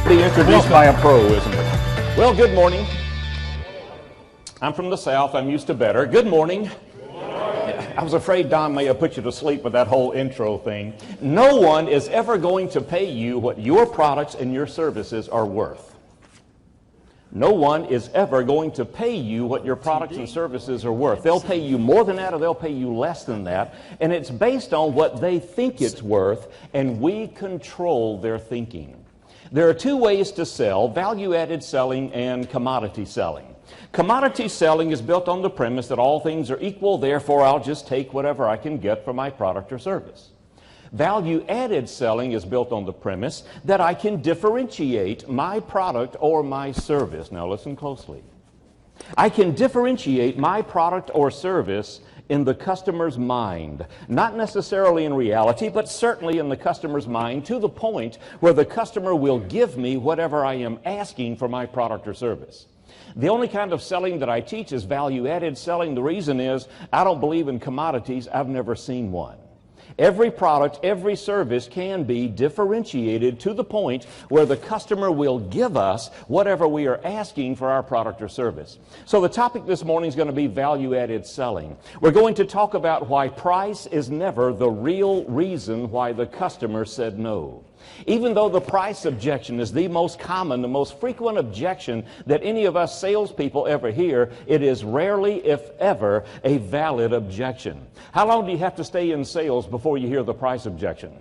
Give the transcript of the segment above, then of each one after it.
Be introduced by a pro, isn't it? Well, good morning. I'm from the South. I'm used to better. Good morning. I was afraid Don may have put you to sleep with that whole intro thing. No one is ever going to pay you what your products and your services are worth. No one is ever going to pay you what your products and services are worth. They'll pay you more than that or they'll pay you less than that. And it's based on what they think it's worth, and we control their thinking. There are two ways to sell: value-added selling and commodity selling. Commodity selling is built on the premise that all things are equal, therefore I'll just take whatever I can get for my product or service. Value-added selling is built on the premise that I can differentiate my product or my service. Now listen closely. I can differentiate my product or service in the customer's mind, not necessarily in reality, but certainly in the customer's mind, to the point where the customer will give me whatever I am asking for my product or service. The only kind of selling that I teach is value-added selling. The reason is I don't believe in commodities. I've never seen one. Every product, every service can be differentiated to the point where the customer will give us whatever we are asking for our product or service. So the topic this morning is going to be value-added selling. We're going to talk about why price is never the real reason why the customer said no. Even though the price objection is the most common, the most frequent objection that any of us salespeople ever hear, it is rarely, if ever, a valid objection. How long do you have to stay in sales before you hear the price objection?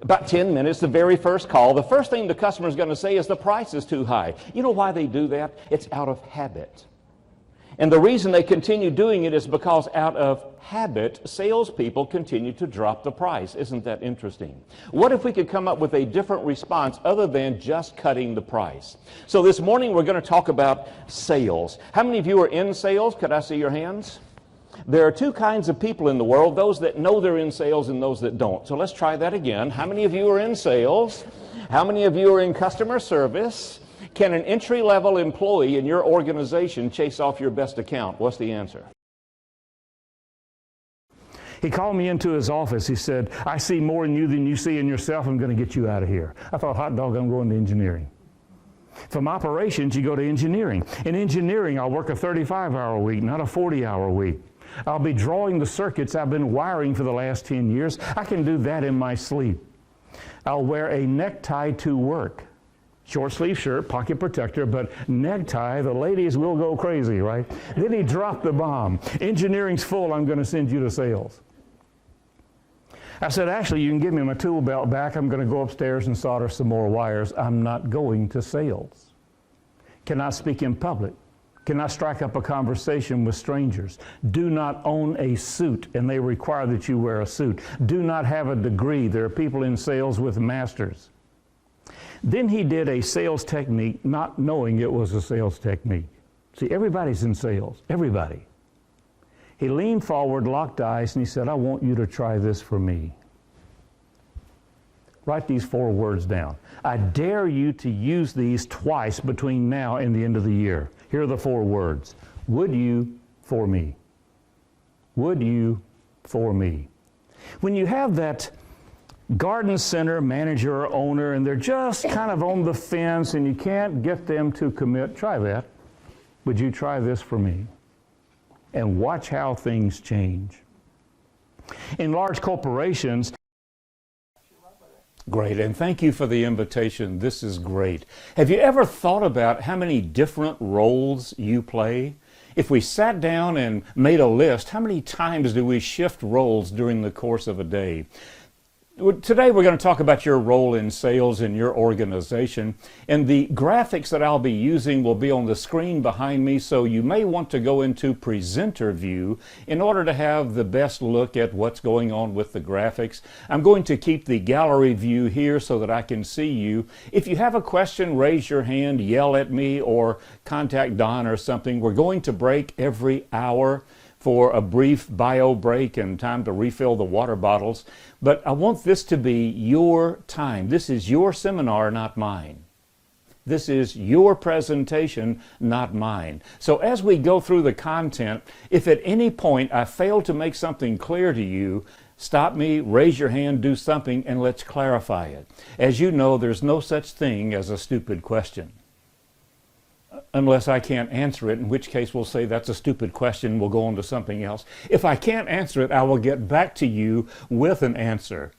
About 10 minutes, the very first call. The first thing the customer is going to say is the price is too high. You know why they do that? It's out of habit. And the reason they continue doing it is because out of habit, salespeople continue to drop the price. Isn't that interesting? What if we could come up with a different response other than just cutting the price? So this morning we're going to talk about sales. How many of you are in sales? Could I see your hands? There are two kinds of people in the world, those that know they're in sales and those that don't. So let's try that again. How many of you are in sales? How many of you are in customer service? Can an entry-level employee in your organization chase off your best account? What's the answer? He called me into his office. He said, I see more in you than you see in yourself. I'm going to get you out of here. I thought, hot dog, I'm going to engineering. From operations, you go to engineering. In engineering, I'll work a 35-hour week, not a 40-hour week. I'll be drawing the circuits I've been wiring for the last 10 years. I can do that in my sleep. I'll wear a necktie to work. Short sleeve shirt, pocket protector, but necktie, the ladies will go crazy, right? Then he dropped the bomb. Engineering's full, I'm going to send you to sales. I said, actually, you can give me my tool belt back. I'm going to go upstairs and solder some more wires. I'm not going to sales. Cannot speak in public. Cannot strike up a conversation with strangers. Do not own a suit, and they require that you wear a suit. Do not have a degree. There are people in sales with masters. Then he did a sales technique, not knowing it was a sales technique. See, everybody's in sales, everybody. He leaned forward, locked eyes, and he said, I want you to try this for me. Write these 4 words down. I dare you to use these twice between now and the end of the year. Here are the 4 words. Would you for me? Would you for me? When you have that garden center manager or owner, and they're just kind of on the fence and you can't get them to commit, try that. Would you try this for me? And watch how things change. In large corporations, great, and thank you for the invitation. This is great. Have you ever thought about how many different roles you play? If we sat down and made a list, how many times do we shift roles during the course of a day? Today we're going to talk about your role in sales in your organization, and the graphics that I'll be using will be on the screen behind me, so you may want to go into presenter view in order to have the best look at what's going on with the graphics. I'm going to keep the gallery view here so that I can see you. If you have a question, raise your hand, yell at me, or contact Don or something. We're going to break every hour for a brief bio break and time to refill the water bottles. But I want this to be your time. This is your seminar, not mine. This is your presentation, not mine. So as we go through the content, if at any point I fail to make something clear to you, Stop me, raise your hand, do something, and let's clarify it. As you know, there's no such thing as a stupid question. Unless I can't answer it, in which case we'll say that's a stupid question, we'll go on to something else. If I can't answer it, I will get back to you with an answer.